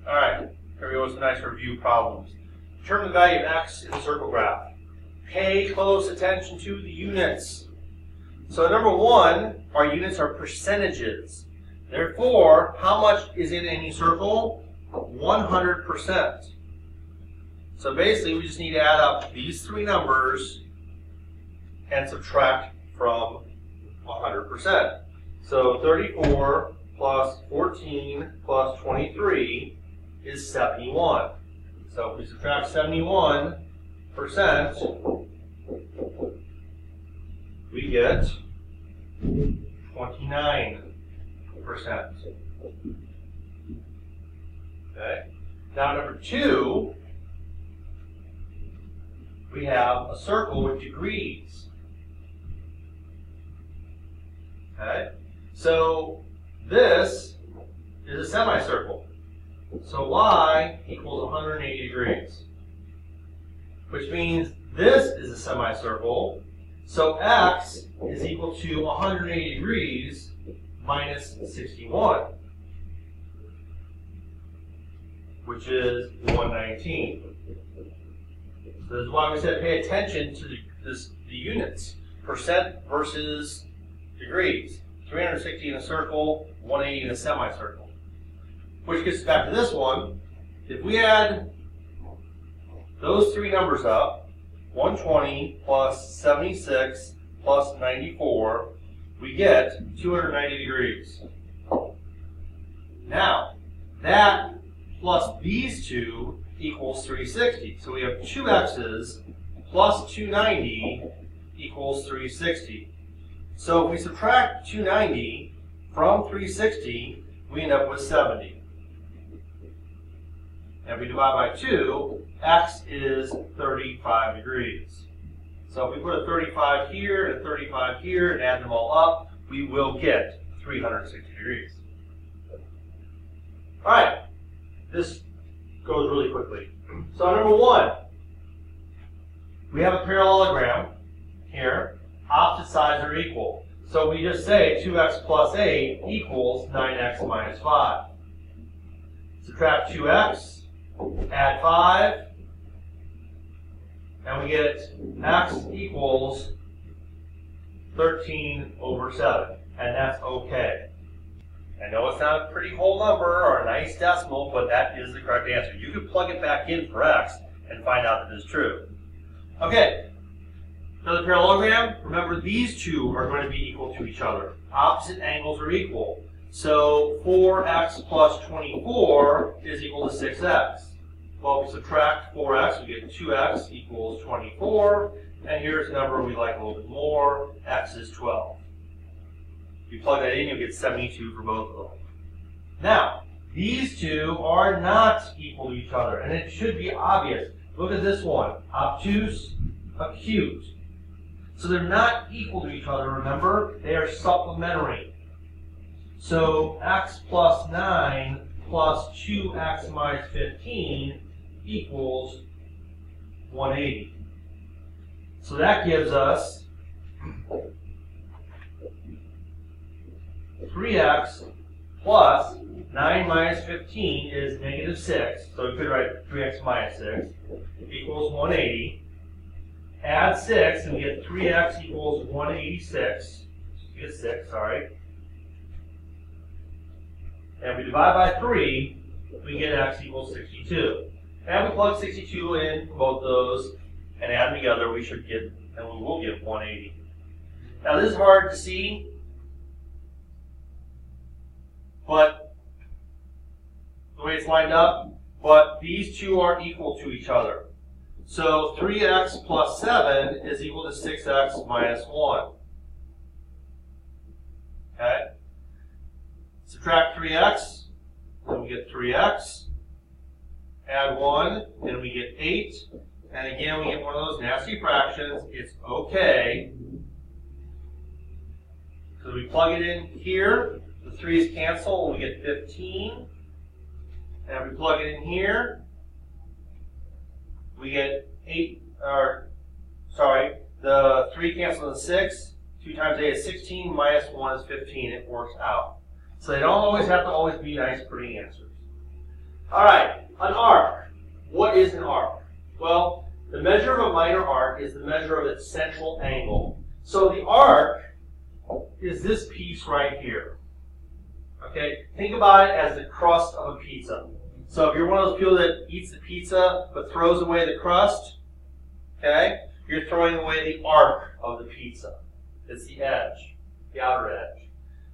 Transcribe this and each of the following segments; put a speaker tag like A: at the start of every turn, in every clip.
A: All right, here we go with some nice review problems. Determine the value of x in the circle graph. Pay close attention to the units. So number one, our units are percentages. Therefore, how much is in any circle? 100%. So basically, we just need to add up these three numbers and subtract from 100%. So 34 plus 14 plus 23 is 71. So if we subtract 71%, we get 29%. Okay. Now number two, we have a circle with degrees. Okay. So this is a semicircle. So y equals 180 degrees. Which means this is a semicircle. So x is equal to 180 degrees minus 61. Which is 119. So this is why we said pay attention to the units. Percent versus degrees. 360 in a circle, 180 in a semicircle. Which gets us back to this one. If we add those three numbers up, 120 plus 76 plus 94, we get 290 degrees. Now, that plus these two equals 360. So we have two x's plus 290 equals 360. So if we subtract 290 from 360, we end up with 70. And if we divide by 2, x is 35 degrees. So if we put a 35 here and a 35 here and add them all up, we will get 360 degrees. All right, this goes really quickly. So number one, we have a parallelogram here. Opposite sides are equal. So we just say 2x plus 8 equals 9x minus 5. Subtract 2x, add 5, and we get x equals 13 over 7. And that's okay. I know it's not a pretty whole number or a nice decimal, but that is the correct answer. You can plug it back in for x and find out that it is true. Okay. Another parallelogram, remember these two are going to be equal to each other. Opposite angles are equal. So 4x plus 24 is equal to 6x. Well, if we subtract 4x, we get 2x equals 24. And here's a number we like a little bit more. X is 12. If you plug that in, you'll get 72 for both of them. Now, these two are not equal to each other. And it should be obvious. Look at this one. Obtuse, acute. So they're not equal to each other, remember? They are supplementary. So x plus 9 plus 2x minus 15 equals 180. So that gives us 3x plus 9 minus 15 is negative 6. So we could write 3x minus 6 equals 180. Add 6 and we get 3x equals 186. We get 6, sorry. And if we divide by 3, we get x equals 62. And we plug 62 in for both those and add them together, we should get, and we will get 180. Now this is hard to see, but the way it's lined up, but these two are equal to each other. So 3x plus 7 is equal to 6x minus 1. Okay? Subtract 3x, then we get 3x. Add 1, then we get 8. And again, we get one of those nasty fractions. It's okay. So we plug it in here. The 3's cancel, and we get 15. And if we plug it in here, we get 8, the 3 cancels the 6. 2 times 8 is 16, minus 1 is 15. It works out. So they don't always have to be nice, pretty answers. All right, an arc. What is an arc? Well, the measure of a minor arc is the measure of its central angle. So the arc is this piece right here. Okay, think about it as the crust of a pizza. So if you're one of those people that eats the pizza but throws away the crust, okay, you're throwing away the arc of the pizza. It's the edge, the outer edge.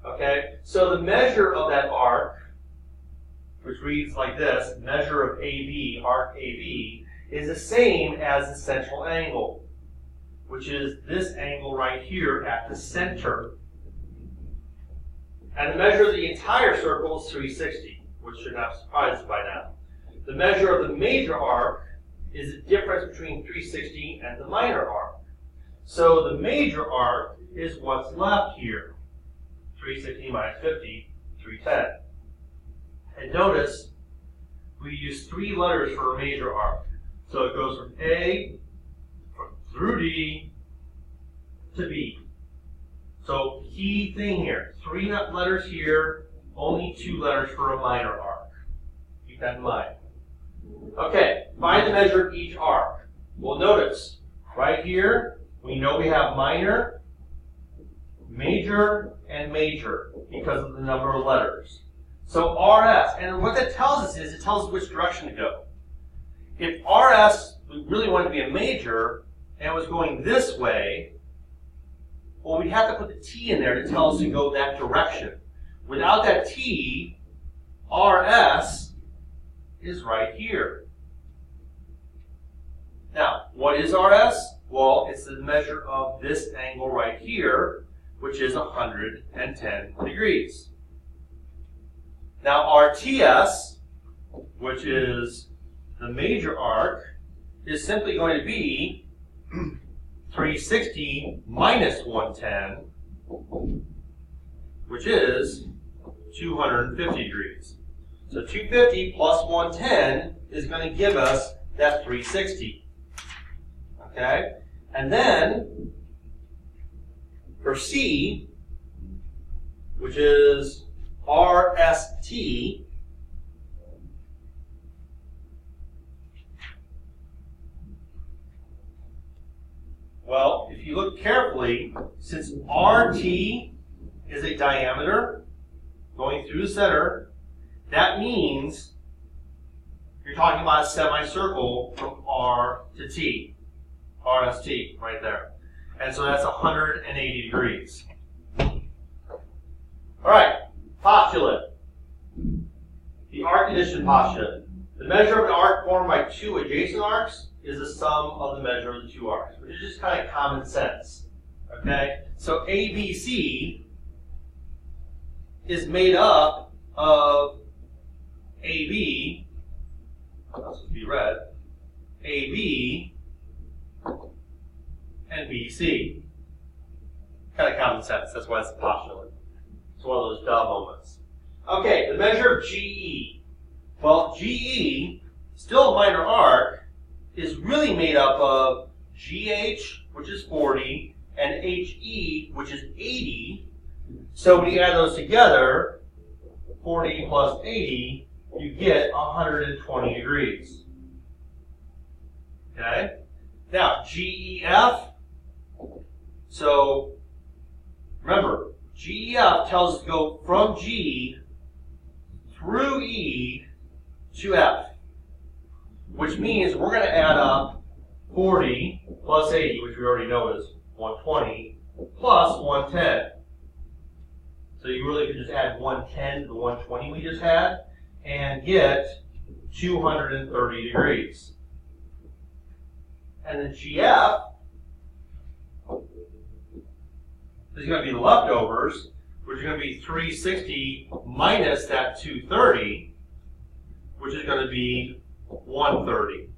A: Okay, so the measure of that arc, which reads like this, measure of AB, arc AB, is the same as the central angle, which is this angle right here at the center. And the measure of the entire circle is 360, which should not surprise us by now. The measure of the major arc is the difference between 360 and the minor arc. So the major arc is what's left here. 360 minus 50, 310. And notice we use 3 letters for a major arc. So it goes from A through D to B. So key thing here, 3 letters here, only 2 letters for a minor arc. Keep that in mind. Okay, find the measure of each arc. Well, notice, right here, we know we have minor, major, and major because of the number of letters. So RS, and what that tells us is it tells us which direction to go. If RS we really wanted to be a major and was going this way, well, we'd have to put the T in there to tell us to go that direction. Without that T, RS is right here. Now, what is RS? Well, it's the measure of this angle right here, which is 110 degrees. Now, RTS, which is the major arc, is simply going to be 360 minus 110, which is 250 degrees. So 250 plus 110 is going to give us that 360. Okay? And then for C, which is RST, well, if you look carefully, since RT is a diameter going through the center, that means you're talking about a semicircle from R to T. RST, right there. And so that's 180 degrees. All right, postulate. The arc addition postulate. The measure of an arc formed by 2 adjacent arcs is the sum of the measure of the 2 arcs, which is just kind of common sense. Okay? So ABC is made up of AB, that's supposed to be red, AB, and BC. Kind of common sense, that's why it's a postulate. It's one of those duh moments. Okay, the measure of GE. Well, GE, still a minor arc, is really made up of GH, which is 40, and HE, which is 80. So when you add those together, 40 plus 80, you get 120 degrees. Okay? Now, GEF, so remember, GEF tells us to go from G through E to F, which means we're going to add up 40 plus 80, which we already know is 120, plus 110. So you really could just add 110 to the 120 we just had and get 230 degrees. And then GF is going to be the leftovers, which is going to be 360 minus that 230, which is going to be 130.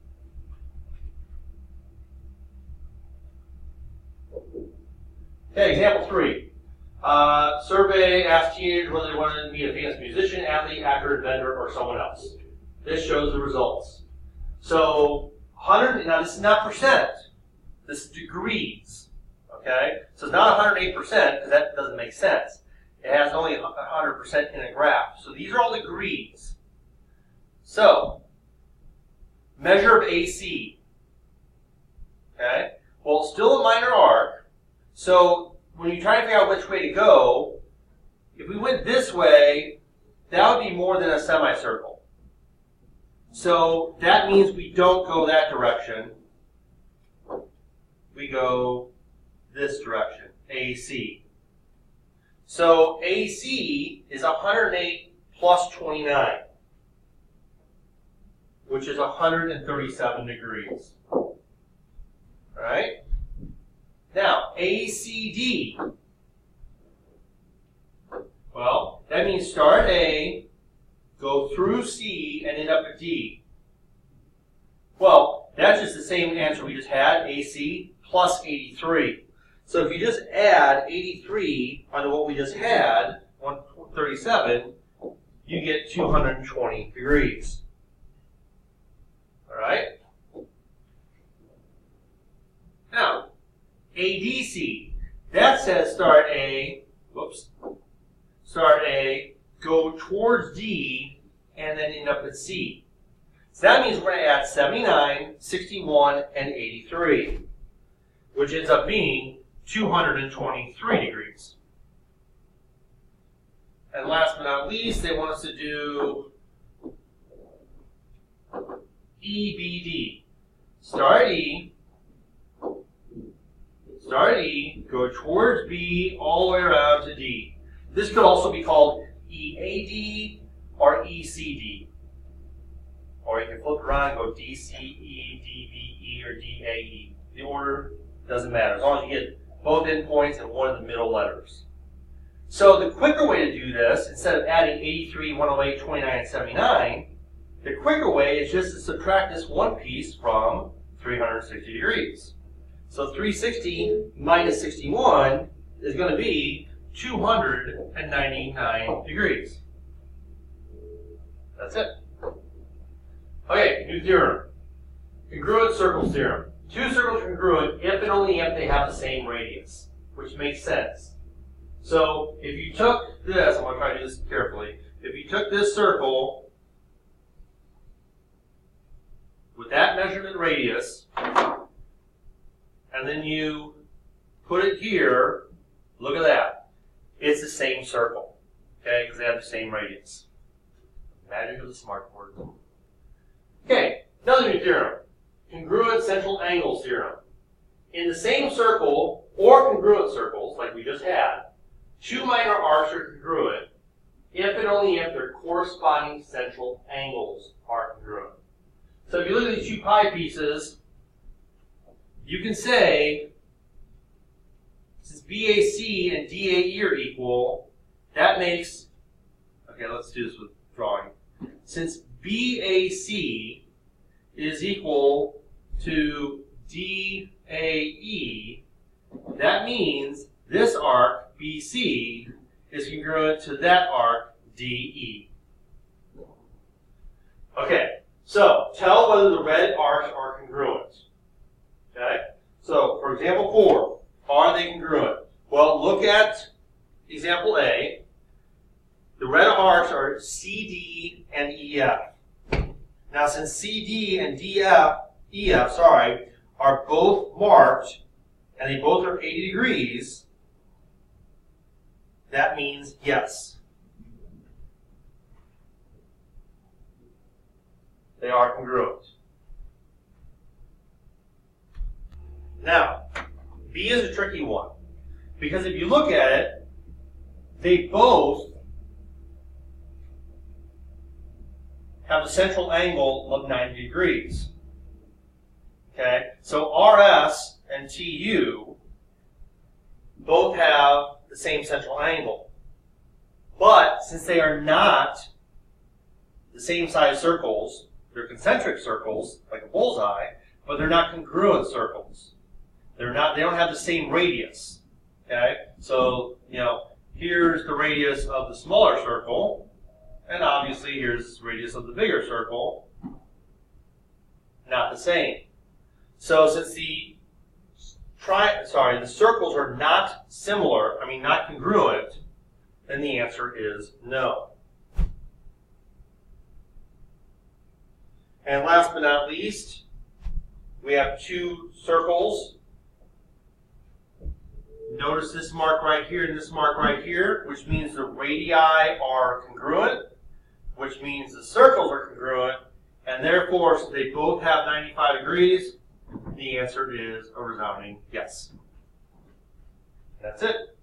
A: Okay, example 3. Survey asked teenagers whether they wanted to be a famous musician, athlete, actor, inventor, or someone else. This shows the results. So 100, now this is not percent, this is degrees. Okay? So it's not 108% because that doesn't make sense. It has only 100% in a graph. So these are all degrees. So, measure of AC. Okay? Well, it's still a minor arc. So, when you try to figure out which way to go, if we went this way, that would be more than a semicircle. So, that means we don't go that direction. We go this direction, AC. So, AC is 108 plus 29, which is 137 degrees. All right? Now, ACD. Well, that means start at A, go through C, and end up at D. Well, that's just the same answer we just had, AC plus 83. So if you just add 83 onto what we just had, 137, you get 220 degrees. All right? Now, ADC. That says start A, go towards D, and then end up at C. So that means we're going to add 79, 61, and 83, which ends up being 223 degrees. And last but not least, they want us to do EBD. Start E, go towards B, all the way around to D. This could also be called EAD or ECD. Or you can flip it around and go DCE, DBE, or DAE. The order doesn't matter, as long as you get both endpoints and one of the middle letters. So the quicker way to do this, instead of adding 83, 108, 29, and 79, the quicker way is just to subtract this one piece from 360 degrees. So 360 minus 61 is going to be 299 degrees. That's it. Okay, new theorem. Congruent circles theorem. Two circles are congruent if and only if they have the same radius, which makes sense. So if you took this, I'm going to try to do this carefully. If you took this circle with that measurement radius, and then you put it here, look at that. It's the same circle, okay, because they have the same radius. Magic of the smartboard. Okay, another new theorem. Congruent central angles theorem. In the same circle, or congruent circles, like we just had, two minor arcs are congruent if and only if their corresponding central angles are congruent. So if you look at these two pie pieces, you can say, since BAC and DAE are equal, that makes, okay, let's do this with drawing. Since BAC is equal to DAE, that means this arc, BC, is congruent to that arc, DE. Okay, so tell whether the red arcs are congruent. Okay, so for example 4, are they congruent? Well, look at example A. The red arcs are CD and EF. Now, since CD and EF are both marked, and they both are 80 degrees, that means yes. They are congruent. Now, B is a tricky one, because if you look at it, they both have a central angle of 90 degrees. Okay, so RS and TU both have the same central angle. But since they are not the same size circles, they're concentric circles, like a bullseye, but they're not congruent circles. They don't have the same radius. Okay? So, here's the radius of the smaller circle, and obviously here's the radius of the bigger circle. Not the same. So since the circles are not similar, not congruent, then the answer is no. And last but not least, we have two circles. Notice this mark right here and this mark right here, which means the radii are congruent, which means the circles are congruent, and therefore, since they both have 95 degrees, the answer is a resounding yes. That's it.